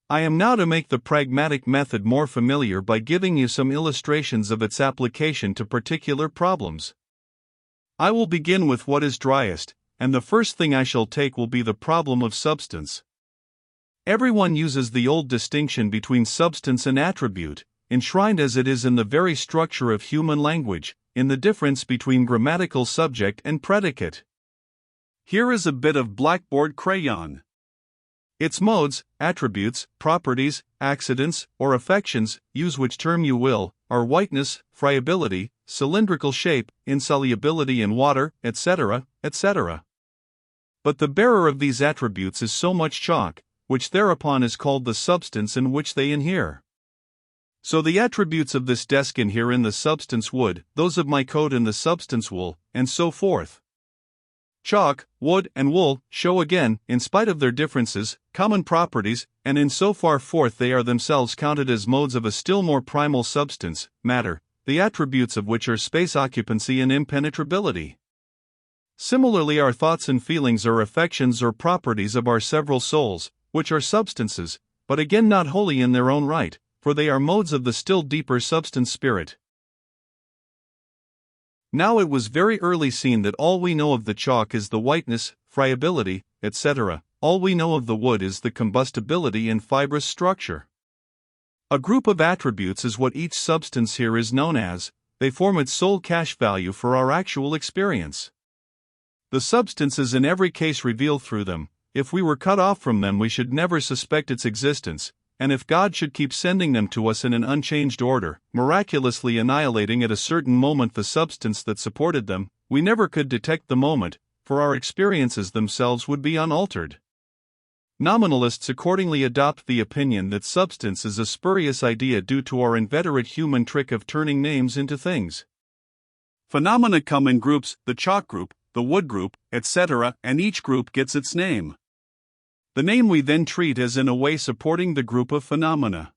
I am now to make the pragmatic method more familiar by giving you some illustrations of its application to particular problems. I will begin with what is driest, and the first thing I shall take will be the problem of substance. Everyone uses the old distinction between substance and attribute, enshrined as it is in the very structure of human language, in the difference between grammatical subject and predicate. Here is a bit of blackboard crayon. Its modes, attributes, properties, accidents, or affections, use which term you will, are whiteness, friability, cylindrical shape, insolubility in water, etc., etc. But the bearer of these attributes is so much chalk, which thereupon is called the substance in which they inhere. So the attributes of this desk inhere in the substance wood, those of my coat in the substance wool, and so forth. Chalk, wood, and wool show again, in spite of their differences, common properties, and in so far forth they are themselves counted as modes of a still more primal substance, matter, the attributes of which are space occupancy and impenetrability. Similarly, our thoughts and feelings are affections or properties of our several souls, which are substances, but again not wholly in their own right, for they are modes of the still deeper substance spirit. Now it was very early seen that all we know of the chalk is the whiteness, friability, etc., all we know of the wood is the combustibility and fibrous structure. A group of attributes is what each substance here is known as, they form its sole cash value for our actual experience. The substances in every case reveal through them. If we were cut off from them we should never suspect its existence, and if God should keep sending them to us in an unchanged order, miraculously annihilating at a certain moment the substance that supported them, we never could detect the moment, for our experiences themselves would be unaltered. Nominalists accordingly adopt the opinion that substance is a spurious idea due to our inveterate human trick of turning names into things. Phenomena come in groups, the chalk group, the wood group, etc., and each group gets its name. The name we then treat as in a way supporting the group of phenomena.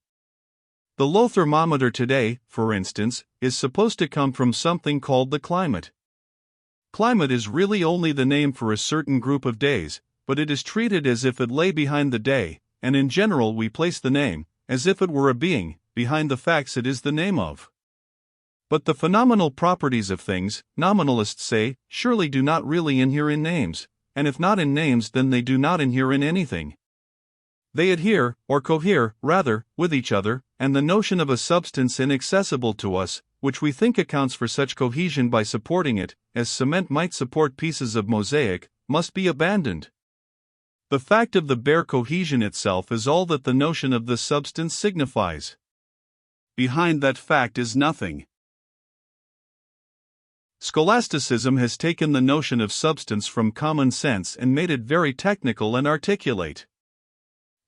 The low thermometer today, for instance, is supposed to come from something called the climate. Climate is really only the name for a certain group of days, but it is treated as if it lay behind the day, and in general we place the name, as if it were a being, behind the facts it is the name of. But the phenomenal properties of things, nominalists say, surely do not really inhere in names, and if not in names then they do not inhere in anything. They adhere, or cohere, rather, with each other, and the notion of a substance inaccessible to us, which we think accounts for such cohesion by supporting it, as cement might support pieces of mosaic, must be abandoned. The fact of the bare cohesion itself is all that the notion of the substance signifies. Behind that fact is nothing. Scholasticism has taken the notion of substance from common sense and made it very technical and articulate.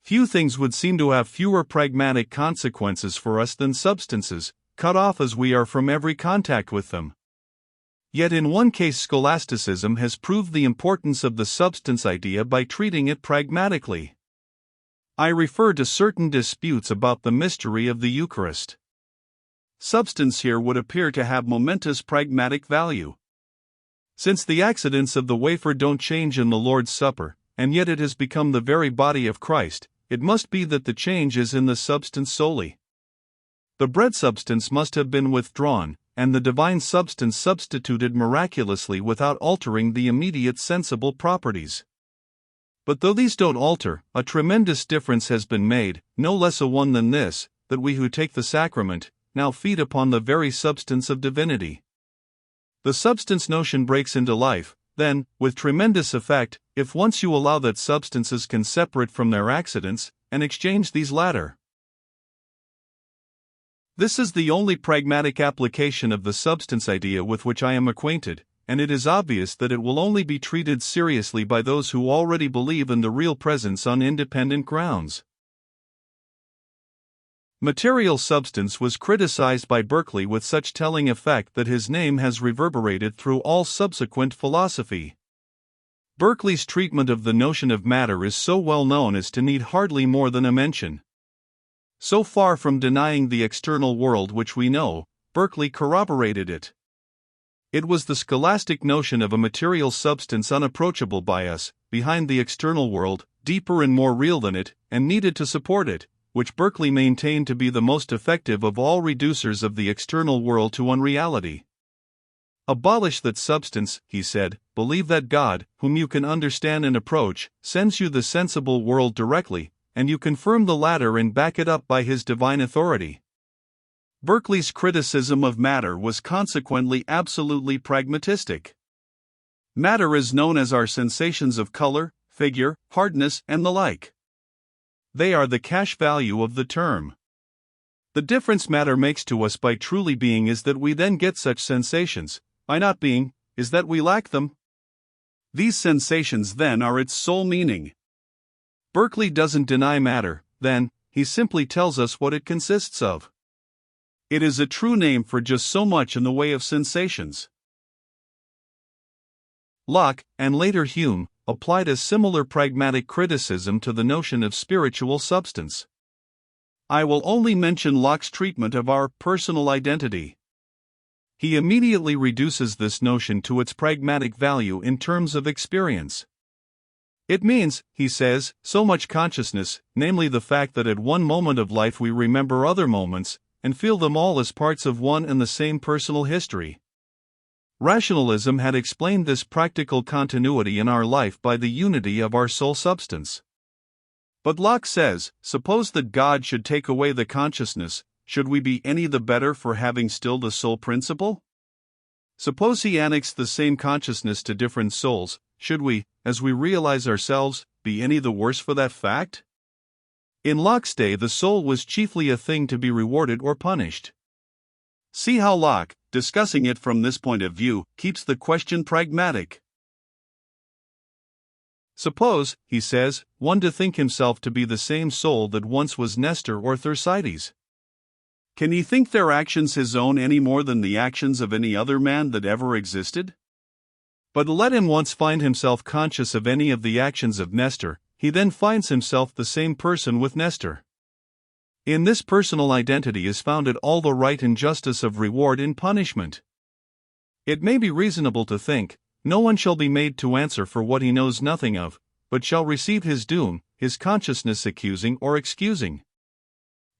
Few things would seem to have fewer pragmatic consequences for us than substances, cut off as we are from every contact with them. Yet in one case scholasticism has proved the importance of the substance idea by treating it pragmatically. I refer to certain disputes about the mystery of the Eucharist. Substance here would appear to have momentous pragmatic value. Since the accidents of the wafer don't change in the Lord's Supper, and yet it has become the very body of Christ, it must be that the change is in the substance solely. The bread substance must have been withdrawn, and the divine substance substituted miraculously without altering the immediate sensible properties. But though these don't alter, a tremendous difference has been made, no less a one than this, that we who take the sacrament now feed upon the very substance of divinity. The substance notion breaks into life, then, with tremendous effect, if once you allow that substances can separate from their accidents, and exchange these latter. This is the only pragmatic application of the substance idea with which I am acquainted, and it is obvious that it will only be treated seriously by those who already believe in the real presence on independent grounds. Material substance was criticized by Berkeley with such telling effect that his name has reverberated through all subsequent philosophy. Berkeley's treatment of the notion of matter is so well known as to need hardly more than a mention. So far from denying the external world which we know, Berkeley corroborated it. It was the scholastic notion of a material substance unapproachable by us, behind the external world, deeper and more real than it, and needed to support it, which Berkeley maintained to be the most effective of all reducers of the external world to unreality. Abolish that substance, he said, believe that God, whom you can understand and approach, sends you the sensible world directly, and you confirm the latter and back it up by his divine authority. Berkeley's criticism of matter was consequently absolutely pragmatistic. Matter is known as our sensations of color, figure, hardness, and the like. They are the cash value of the term. The difference matter makes to us by truly being is that we then get such sensations, by not being, is that we lack them. These sensations then are its sole meaning. Berkeley doesn't deny matter, then, he simply tells us what it consists of. It is a true name for just so much in the way of sensations. Locke, and later Hume, applied a similar pragmatic criticism to the notion of spiritual substance. I will only mention Locke's treatment of our personal identity. He immediately reduces this notion to its pragmatic value in terms of experience. It means, he says, so much consciousness, namely the fact that at one moment of life we remember other moments, and feel them all as parts of one and the same personal history. Rationalism had explained this practical continuity in our life by the unity of our soul substance. But Locke says, suppose that God should take away the consciousness, should we be any the better for having still the soul principle? Suppose he annexed the same consciousness to different souls, should we, as we realize ourselves, be any the worse for that fact? In Locke's day the soul was chiefly a thing to be rewarded or punished. See how Locke, discussing it from this point of view, keeps the question pragmatic. Suppose, he says, one to think himself to be the same soul that once was Nestor or Thersites. Can he think their actions his own any more than the actions of any other man that ever existed? But let him once find himself conscious of any of the actions of Nestor, he then finds himself the same person with Nestor. In this personal identity is founded all the right and justice of reward and punishment. It may be reasonable to think, no one shall be made to answer for what he knows nothing of, but shall receive his doom, his consciousness accusing or excusing.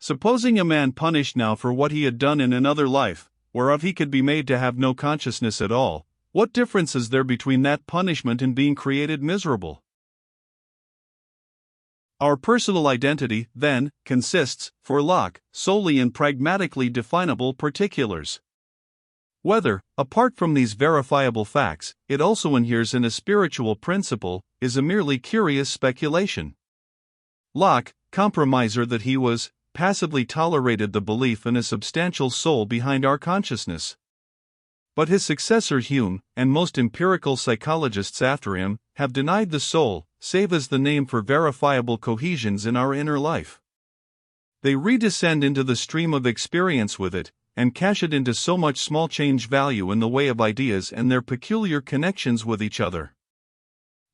Supposing a man punished now for what he had done in another life, whereof he could be made to have no consciousness at all, what difference is there between that punishment and being created miserable? Our personal identity, then, consists, for Locke, solely in pragmatically definable particulars. Whether, apart from these verifiable facts, it also inheres in a spiritual principle, is a merely curious speculation. Locke, compromiser that he was, passively tolerated the belief in a substantial soul behind our consciousness. But his successor Hume, and most empirical psychologists after him, have denied the soul, save as the name for verifiable cohesions in our inner life. They redescend into the stream of experience with it, and cash it into so much small change value in the way of ideas and their peculiar connections with each other.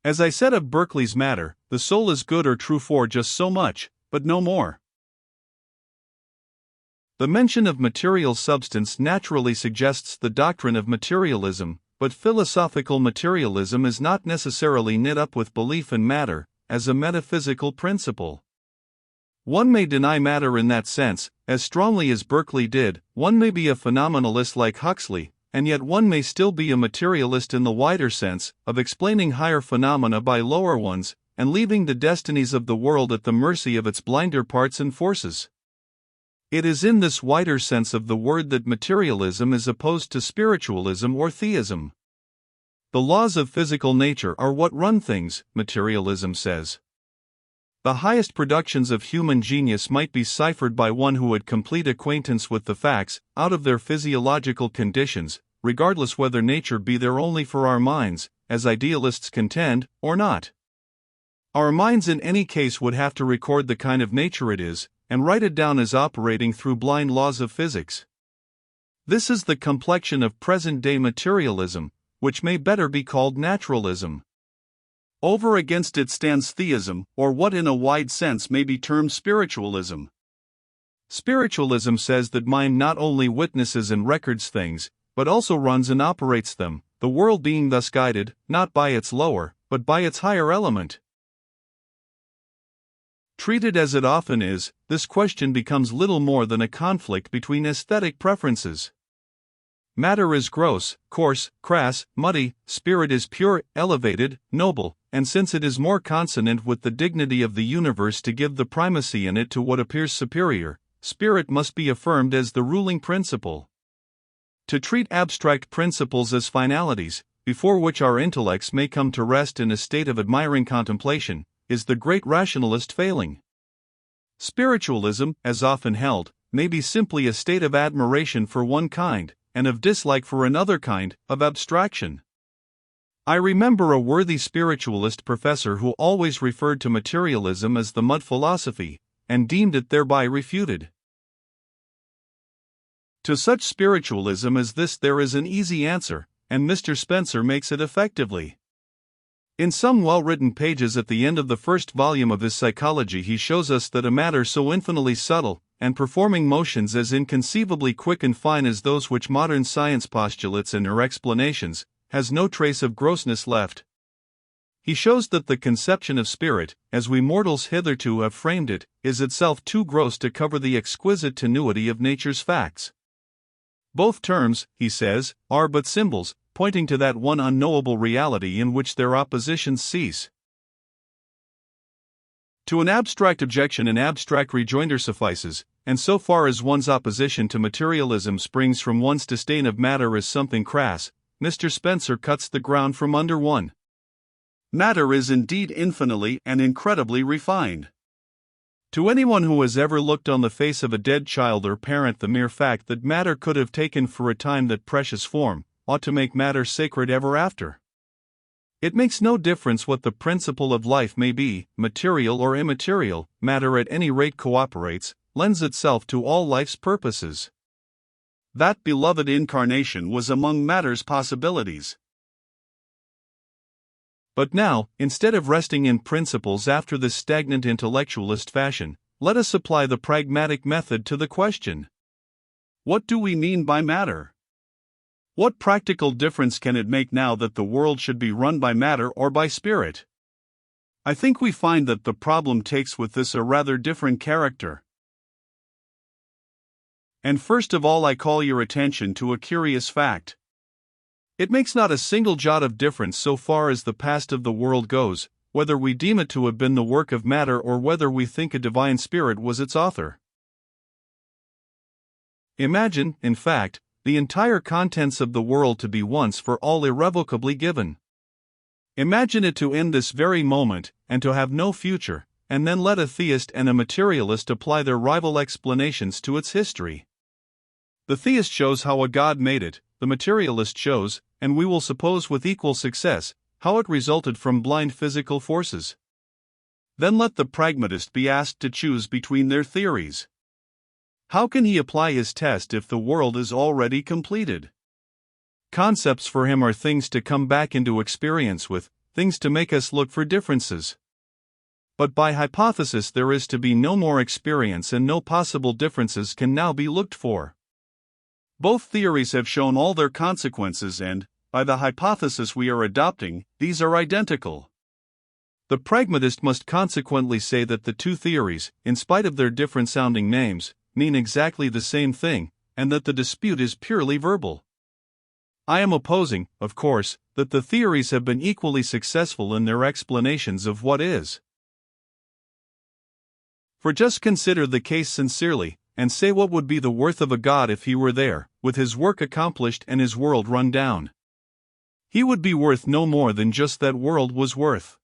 As I said of Berkeley's matter, the soul is good or true for just so much, but no more. The mention of material substance naturally suggests the doctrine of materialism, but philosophical materialism is not necessarily knit up with belief in matter, as a metaphysical principle. One may deny matter in that sense, as strongly as Berkeley did. One may be a phenomenalist like Huxley, and yet one may still be a materialist in the wider sense, of explaining higher phenomena by lower ones, and leaving the destinies of the world at the mercy of its blinder parts and forces. It is in this wider sense of the word that materialism is opposed to spiritualism or theism. The laws of physical nature are what run things, materialism says. The highest productions of human genius might be ciphered by one who had complete acquaintance with the facts, out of their physiological conditions, regardless whether nature be there only for our minds, as idealists contend, or not. Our minds in any case would have to record the kind of nature it is, and write it down as operating through blind laws of physics. This is the complexion of present-day materialism, which may better be called naturalism. Over against it stands theism, or what in a wide sense may be termed spiritualism. Spiritualism says that mind not only witnesses and records things, but also runs and operates them, the world being thus guided, not by its lower, but by its higher element. Treated as it often is, this question becomes little more than a conflict between aesthetic preferences. Matter is gross, coarse, crass, muddy, spirit is pure, elevated, noble, and since it is more consonant with the dignity of the universe to give the primacy in it to what appears superior, spirit must be affirmed as the ruling principle. To treat abstract principles as finalities, before which our intellects may come to rest in a state of admiring contemplation, is the great rationalist failing. Spiritualism, as often held, may be simply a state of admiration for one kind, and of dislike for another kind of abstraction. I remember a worthy spiritualist professor who always referred to materialism as the mud philosophy, and deemed it thereby refuted. To such spiritualism as this there is an easy answer, and Mr. Spencer makes it effectively. In some well-written pages at the end of the first volume of his Psychology he shows us that a matter so infinitely subtle, and performing motions as inconceivably quick and fine as those which modern science postulates in her explanations, has no trace of grossness left. He shows that the conception of spirit, as we mortals hitherto have framed it, is itself too gross to cover the exquisite tenuity of nature's facts. Both terms, he says, are but symbols, pointing to that one unknowable reality in which their oppositions cease. To an abstract objection an abstract rejoinder suffices, and so far as one's opposition to materialism springs from one's disdain of matter as something crass, Mr. Spencer cuts the ground from under one. Matter is indeed infinitely and incredibly refined. To anyone who has ever looked on the face of a dead child or parent, the mere fact that matter could have taken for a time that precious form, ought to make matter sacred ever after. It makes no difference what the principle of life may be, material or immaterial, matter at any rate cooperates, lends itself to all life's purposes. That beloved incarnation was among matter's possibilities. But now, instead of resting in principles after this stagnant intellectualist fashion, let us apply the pragmatic method to the question. What do we mean by matter? What practical difference can it make now that the world should be run by matter or by spirit? I think we find that the problem takes with this a rather different character. And first of all I call your attention to a curious fact. It makes not a single jot of difference so far as the past of the world goes, whether we deem it to have been the work of matter or whether we think a divine spirit was its author. Imagine, in fact, the entire contents of the world to be once for all irrevocably given. Imagine it to end this very moment, and to have no future, and then let a theist and a materialist apply their rival explanations to its history. The theist shows how a god made it, the materialist shows, and we will suppose with equal success, how it resulted from blind physical forces. Then let the pragmatist be asked to choose between their theories. How can he apply his test if the world is already completed? Concepts for him are things to come back into experience with, things to make us look for differences. But by hypothesis there is to be no more experience and no possible differences can now be looked for. Both theories have shown all their consequences and, by the hypothesis we are adopting, these are identical. The pragmatist must consequently say that the two theories, in spite of their different sounding names, mean exactly the same thing, and that the dispute is purely verbal. I am opposing, of course, that the theories have been equally successful in their explanations of what is. For just consider the case sincerely, and say what would be the worth of a god if he were there, with his work accomplished and his world run down. He would be worth no more than just that world was worth.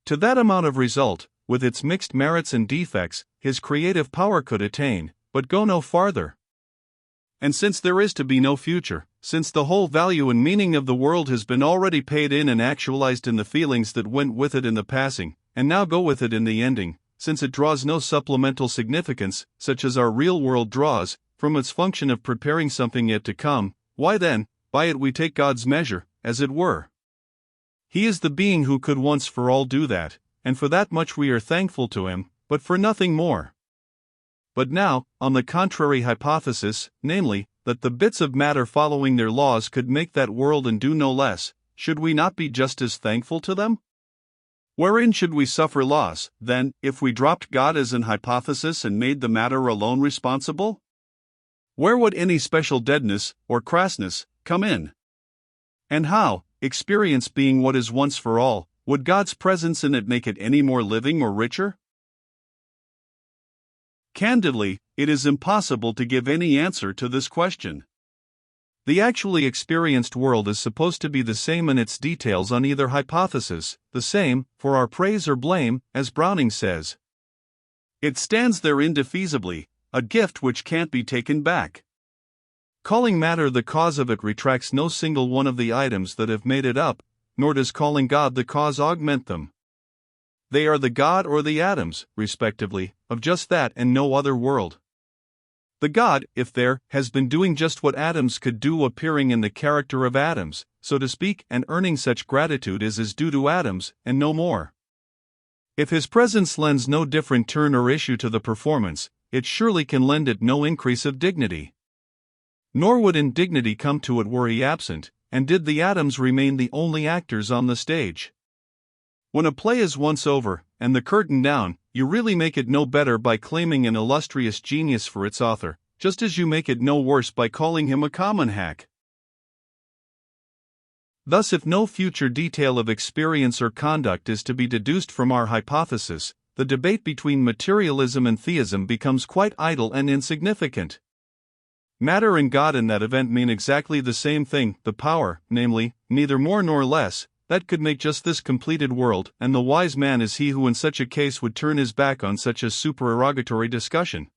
To that amount of result, with its mixed merits and defects, his creative power could attain, but go no farther. And since there is to be no future, since the whole value and meaning of the world has been already paid in and actualized in the feelings that went with it in the passing, and now go with it in the ending, since it draws no supplemental significance, such as our real world draws, from its function of preparing something yet to come, why then, by it we take God's measure, as it were. He is the being who could once for all do that, and for that much we are thankful to him, but for nothing more. But now, on the contrary hypothesis, namely, that the bits of matter following their laws could make that world and do no less, should we not be just as thankful to them? Wherein should we suffer loss, then, if we dropped God as an hypothesis and made the matter alone responsible? Where would any special deadness, or crassness, come in? And how, experience being what is once for all, would God's presence in it make it any more living or richer? Candidly, it is impossible to give any answer to this question. The actually experienced world is supposed to be the same in its details on either hypothesis, the same, for our praise or blame, as Browning says. It stands there indefeasibly, a gift which can't be taken back. Calling matter the cause of it retracts no single one of the items that have made it up, nor does calling God the cause augment them. They are the God or the atoms, respectively, of just that and no other world. The God, if there, has been doing just what atoms could do, appearing in the character of atoms, so to speak, and earning such gratitude as is due to atoms, and no more. If his presence lends no different turn or issue to the performance, it surely can lend it no increase of dignity. Nor would indignity come to it were he absent, and did the atoms remain the only actors on the stage. When a play is once over, and the curtain down, you really make it no better by claiming an illustrious genius for its author, just as you make it no worse by calling him a common hack. Thus, if no future detail of experience or conduct is to be deduced from our hypothesis, the debate between materialism and theism becomes quite idle and insignificant. Matter and God in that event mean exactly the same thing, the power, namely, neither more nor less, that could make just this completed world, and the wise man is he who in such a case would turn his back on such a supererogatory discussion.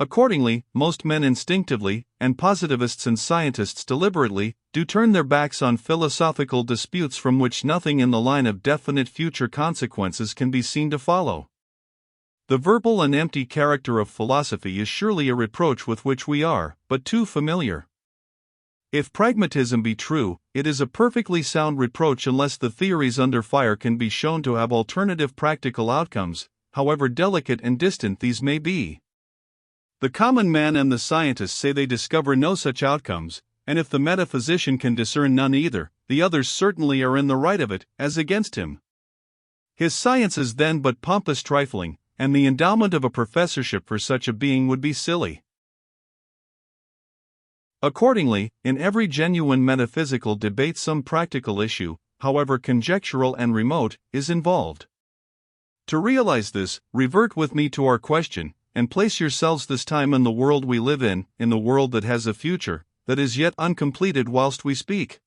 Accordingly, most men instinctively, and positivists and scientists deliberately, do turn their backs on philosophical disputes from which nothing in the line of definite future consequences can be seen to follow. The verbal and empty character of philosophy is surely a reproach with which we are but too familiar. If pragmatism be true, it is a perfectly sound reproach unless the theories under fire can be shown to have alternative practical outcomes, however delicate and distant these may be. The common man and the scientist say they discover no such outcomes, and if the metaphysician can discern none either, the others certainly are in the right of it, as against him. His science is then but pompous trifling, and the endowment of a professorship for such a being would be silly. Accordingly, in every genuine metaphysical debate some practical issue, however conjectural and remote, is involved. To realize this, revert with me to our question, and place yourselves this time in the world we live in the world that has a future, that is yet uncompleted whilst we speak.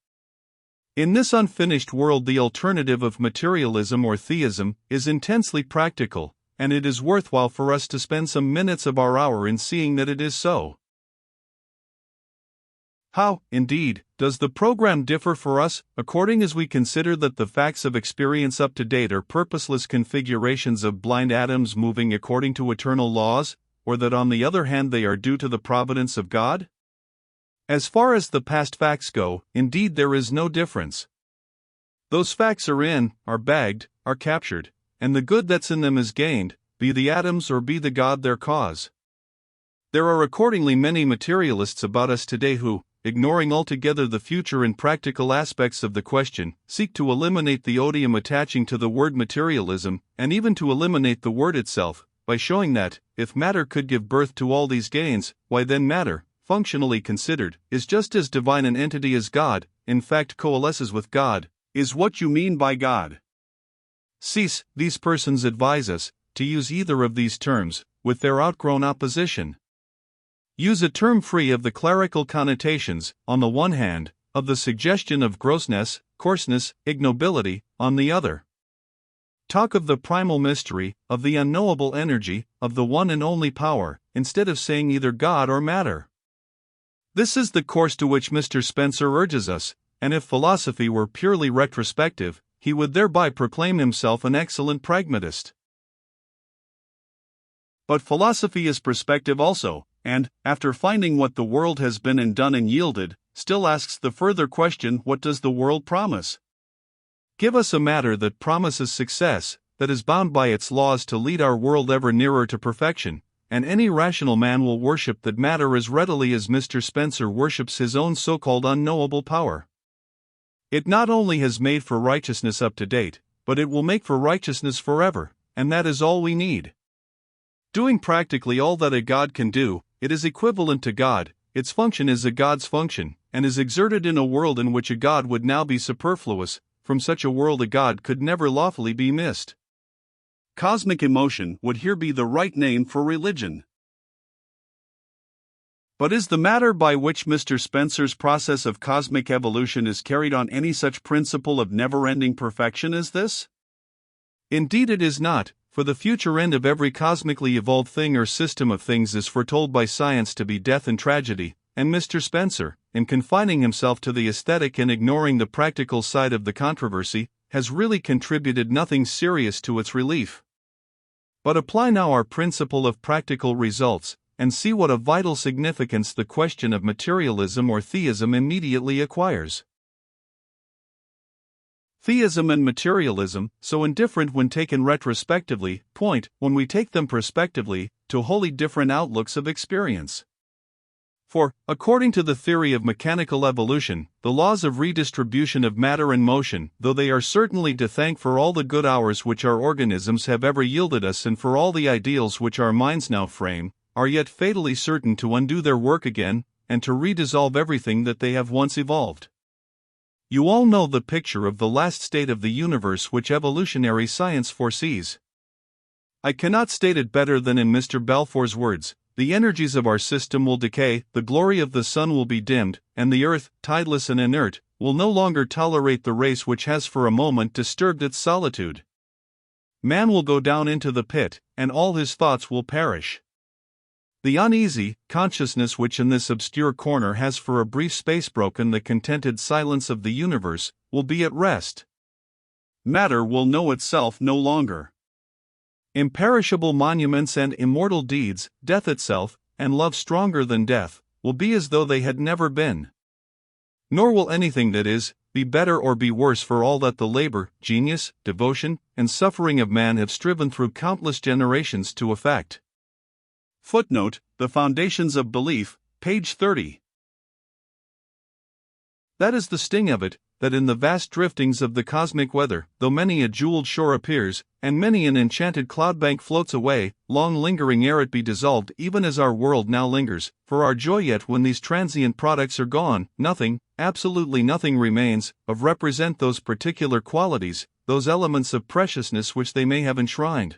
In this unfinished world the alternative of materialism or theism is intensely practical, and it is worthwhile for us to spend some minutes of our hour in seeing that it is so. How, indeed, does the program differ for us, according as we consider that the facts of experience up to date are purposeless configurations of blind atoms moving according to eternal laws, or that on the other hand they are due to the providence of God? As far as the past facts go, indeed there is no difference. Those facts are bagged, are captured, and the good that's in them is gained, be the atoms or be the God their cause. There are accordingly many materialists about us today who, ignoring altogether the future and practical aspects of the question, seek to eliminate the odium attaching to the word materialism, and even to eliminate the word itself, by showing that, if matter could give birth to all these gains, why then matter, functionally considered, is just as divine an entity as God, in fact coalesces with God, is what you mean by God. Cease, these persons advise us, to use either of these terms, with their outgrown opposition. Use a term free of the clerical connotations, on the one hand, of the suggestion of grossness, coarseness, ignobility, on the other. Talk of the primal mystery, of the unknowable energy, of the one and only power, instead of saying either God or matter. This is the course to which Mr. Spencer urges us, and if philosophy were purely retrospective, he would thereby proclaim himself an excellent pragmatist. But philosophy is perspective also, and, after finding what the world has been and done and yielded, still asks the further question, what does the world promise? Give us a matter that promises success, that is bound by its laws to lead our world ever nearer to perfection, and any rational man will worship that matter as readily as Mr. Spencer worships his own so-called unknowable power. It not only has made for righteousness up to date, but it will make for righteousness forever, and that is all we need. Doing practically all that a God can do, it is equivalent to God, its function is a God's function, and is exerted in a world in which a God would now be superfluous. From such a world a God could never lawfully be missed. Cosmic emotion would here be the right name for religion. But is the matter by which Mr. Spencer's process of cosmic evolution is carried on any such principle of never-ending perfection as this? Indeed it is not, for the future end of every cosmically evolved thing or system of things is foretold by science to be death and tragedy, and Mr. Spencer, in confining himself to the aesthetic and ignoring the practical side of the controversy, has really contributed nothing serious to its relief. But apply now our principle of practical results, and see what a vital significance the question of materialism or theism immediately acquires. Theism and materialism, so indifferent when taken retrospectively, point, when we take them prospectively, to wholly different outlooks of experience. For, according to the theory of mechanical evolution, the laws of redistribution of matter and motion, though they are certainly to thank for all the good hours which our organisms have ever yielded us and for all the ideals which our minds now frame, are yet fatally certain to undo their work again, and to redissolve everything that they have once evolved. You all know the picture of the last state of the universe which evolutionary science foresees. I cannot state it better than in Mr. Balfour's words: the energies of our system will decay, the glory of the sun will be dimmed, and the earth, tideless and inert, will no longer tolerate the race which has for a moment disturbed its solitude. Man will go down into the pit, and all his thoughts will perish. The uneasy consciousness which in this obscure corner has for a brief space broken the contented silence of the universe, will be at rest. Matter will know itself no longer. Imperishable monuments and immortal deeds, death itself, and love stronger than death, will be as though they had never been. Nor will anything that is, be better or be worse for all that the labor, genius, devotion, and suffering of man have striven through countless generations to effect. Footnote: The Foundations of Belief, page 30. That is the sting of it, that in the vast driftings of the cosmic weather, though many a jeweled shore appears, and many an enchanted cloudbank floats away, long lingering ere it be dissolved, even as our world now lingers, for our joy yet when these transient products are gone, nothing, absolutely nothing remains, of represent those particular qualities, those elements of preciousness which they may have enshrined.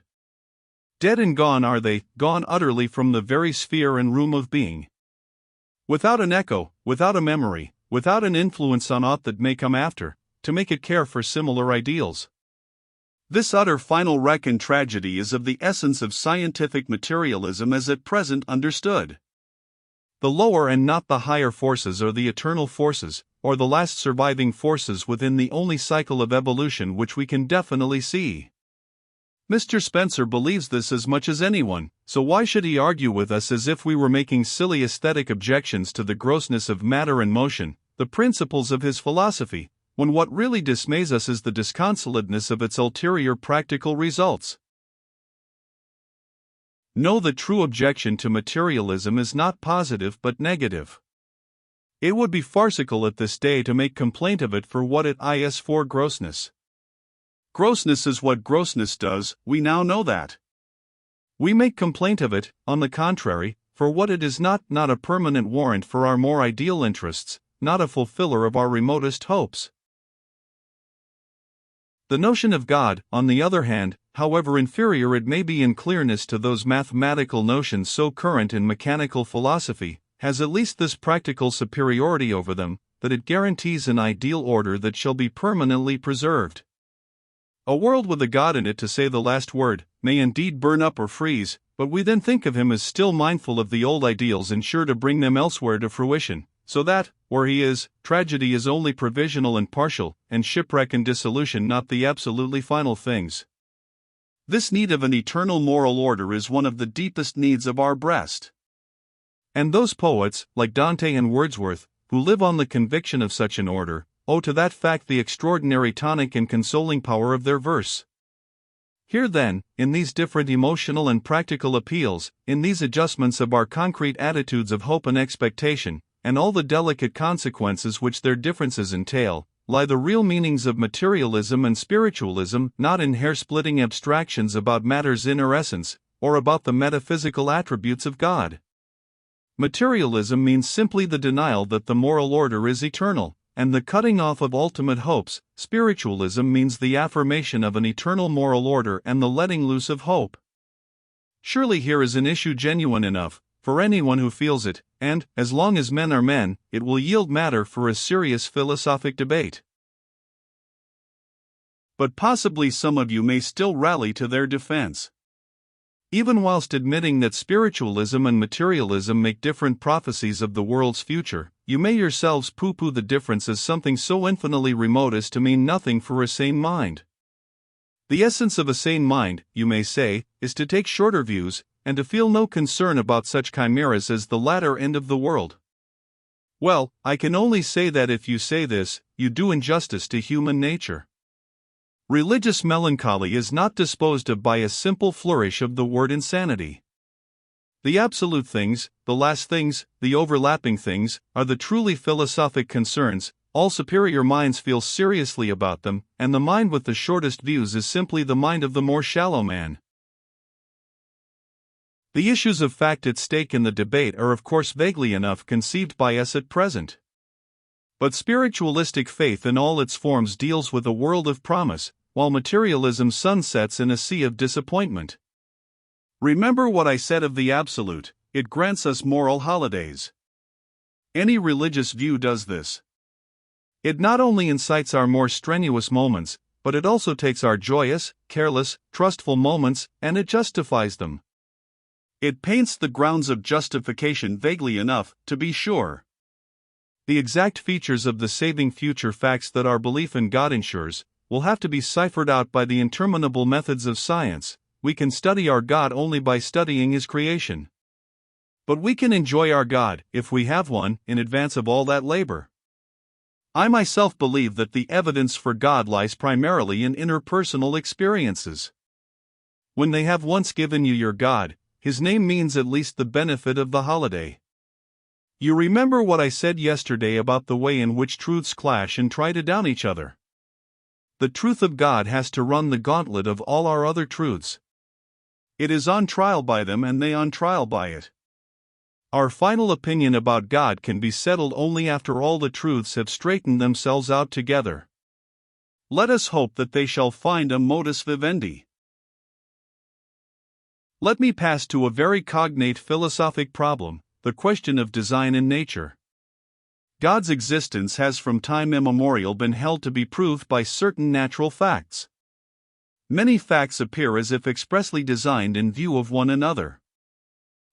Dead and gone are they, gone utterly from the very sphere and room of being. Without an echo, without a memory, without an influence on aught that may come after, to make it care for similar ideals. This utter final wreck and tragedy is of the essence of scientific materialism as at present understood. The lower and not the higher forces are the eternal forces, or the last surviving forces within the only cycle of evolution which we can definitely see. Mr. Spencer believes this as much as anyone, so why should he argue with us as if we were making silly aesthetic objections to the grossness of matter and motion, the principles of his philosophy, when what really dismays us is the disconsolateness of its ulterior practical results? No, the true objection to materialism is not positive but negative. It would be farcical at this day to make complaint of it for what it is for grossness. Grossness is what grossness does, we now know that. We make complaint of it, on the contrary, for what it is not a permanent warrant for our more ideal interests, not a fulfiller of our remotest hopes. The notion of God, on the other hand, however inferior it may be in clearness to those mathematical notions so current in mechanical philosophy, has at least this practical superiority over them, that it guarantees an ideal order that shall be permanently preserved. A world with a God in it to say the last word, may indeed burn up or freeze, but we then think of him as still mindful of the old ideals and sure to bring them elsewhere to fruition, so that, where he is, tragedy is only provisional and partial, and shipwreck and dissolution not the absolutely final things. This need of an eternal moral order is one of the deepest needs of our breast. And those poets, like Dante and Wordsworth, who live on the conviction of such an order, owe to that fact the extraordinary tonic and consoling power of their verse. Here then, in these different emotional and practical appeals, in these adjustments of our concrete attitudes of hope and expectation, and all the delicate consequences which their differences entail, lie the real meanings of materialism and spiritualism, not in hair-splitting abstractions about matter's inner essence, or about the metaphysical attributes of God. Materialism means simply the denial that the moral order is eternal, and the cutting off of ultimate hopes. Spiritualism means the affirmation of an eternal moral order and the letting loose of hope. Surely here is an issue genuine enough for anyone who feels it, and, as long as men are men, it will yield matter for a serious philosophic debate. But possibly some of you may still rally to their defense. Even whilst admitting that spiritualism and materialism make different prophecies of the world's future, you may yourselves poo-poo the difference as something so infinitely remote as to mean nothing for a sane mind. The essence of a sane mind, you may say, is to take shorter views, and to feel no concern about such chimeras as the latter end of the world. Well, I can only say that if you say this, you do injustice to human nature. Religious melancholy is not disposed of by a simple flourish of the word insanity. The absolute things, the last things, the overlapping things, are the truly philosophic concerns. All superior minds feel seriously about them, and the mind with the shortest views is simply the mind of the more shallow man. The issues of fact at stake in the debate are of course vaguely enough conceived by us at present. But spiritualistic faith in all its forms deals with a world of promise, while materialism sunsets in a sea of disappointment. Remember what I said of the absolute: it grants us moral holidays. Any religious view does this. It not only incites our more strenuous moments, but it also takes our joyous, careless, trustful moments, and it justifies them. It paints the grounds of justification vaguely enough, to be sure. The exact features of the saving future facts that our belief in God ensures will have to be ciphered out by the interminable methods of science. We can study our God only by studying His creation. But we can enjoy our God, if we have one, in advance of all that labor. I myself believe that the evidence for God lies primarily in interpersonal experiences. When they have once given you your God, His name means at least the benefit of the holiday. You remember what I said yesterday about the way in which truths clash and try to down each other. The truth of God has to run the gauntlet of all our other truths. It is on trial by them and they on trial by it. Our final opinion about God can be settled only after all the truths have straightened themselves out together. Let us hope that they shall find a modus vivendi. Let me pass to a very cognate philosophic problem, the question of design in nature. God's existence has from time immemorial been held to be proved by certain natural facts. Many facts appear as if expressly designed in view of one another.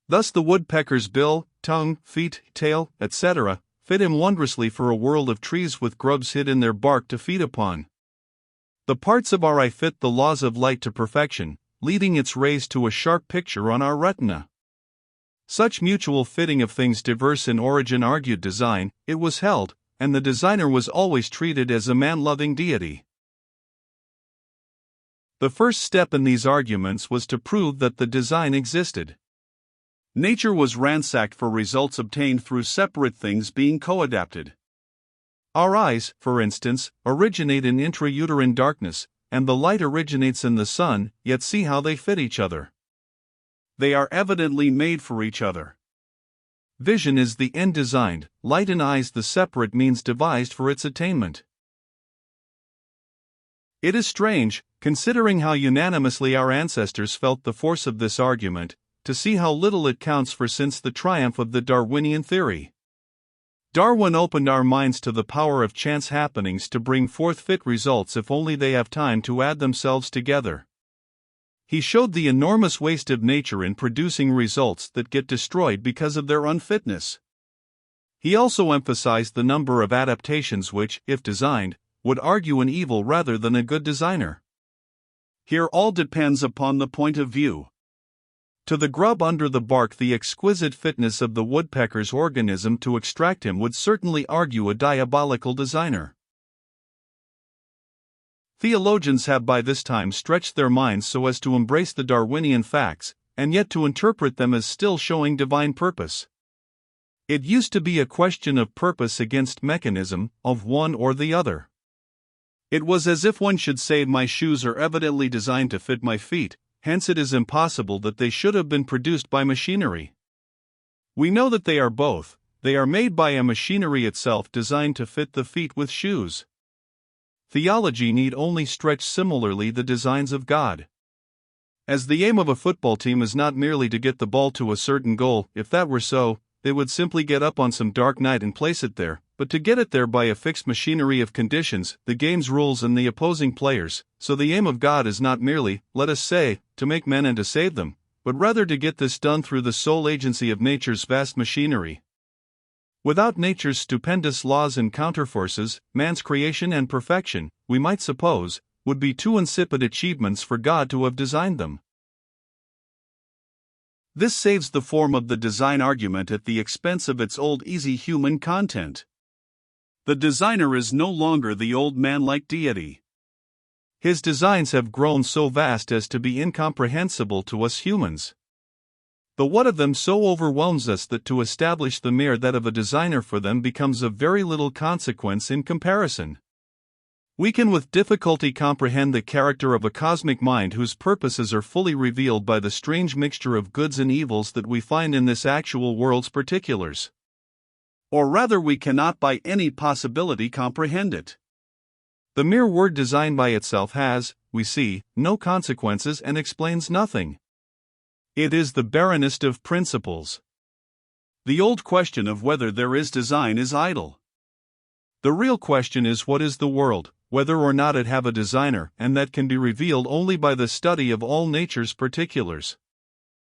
Thus the woodpecker's bill, tongue, feet, tail, etc., fit him wondrously for a world of trees with grubs hid in their bark to feed upon. The parts of our eye fit the laws of light to perfection, leading its rays to a sharp picture on our retina. Such mutual fitting of things diverse in origin argued design, it was held, and the designer was always treated as a man-loving deity. The first step in these arguments was to prove that the design existed. Nature was ransacked for results obtained through separate things being co-adapted. Our eyes, for instance, originate in intrauterine darkness, and the light originates in the sun, yet see how they fit each other. They are evidently made for each other. Vision is the end designed, light in eyes the separate means devised for its attainment. It is strange, considering how unanimously our ancestors felt the force of this argument, to see how little it counts for since the triumph of the Darwinian theory. Darwin opened our minds to the power of chance happenings to bring forth fit results if only they have time to add themselves together. He showed the enormous waste of nature in producing results that get destroyed because of their unfitness. He also emphasized the number of adaptations which, if designed, would argue an evil rather than a good designer. Here all depends upon the point of view. To the grub under the bark, the exquisite fitness of the woodpecker's organism to extract him would certainly argue a diabolical designer. Theologians have by this time stretched their minds so as to embrace the Darwinian facts, and yet to interpret them as still showing divine purpose. It used to be a question of purpose against mechanism, of one or the other. It was as if one should say, my shoes are evidently designed to fit my feet, hence it is impossible that they should have been produced by machinery. We know that they are both. They are made by a machinery itself designed to fit the feet with shoes. Theology need only stretch similarly the designs of God. As the aim of a football team is not merely to get the ball to a certain goal, if that were so, they would simply get up on some dark night and place it there, but to get it there by a fixed machinery of conditions, the game's rules and the opposing players, so the aim of God is not merely, let us say, to make men and to save them, but rather to get this done through the sole agency of nature's vast machinery. Without nature's stupendous laws and counterforces, man's creation and perfection, we might suppose, would be too insipid achievements for God to have designed them. This saves the form of the design argument at the expense of its old easy human content. The designer is no longer the old man-like deity. His designs have grown so vast as to be incomprehensible to us humans. The what of them so overwhelms us that to establish the mere that of a designer for them becomes of very little consequence in comparison. We can with difficulty comprehend the character of a cosmic mind whose purposes are fully revealed by the strange mixture of goods and evils that we find in this actual world's particulars. Or rather, we cannot by any possibility comprehend it. The mere word design by itself has, we see, no consequences and explains nothing. It is the barrenest of principles. The old question of whether there is design is idle. The real question is what is the world, whether or not it have a designer, and that can be revealed only by the study of all nature's particulars.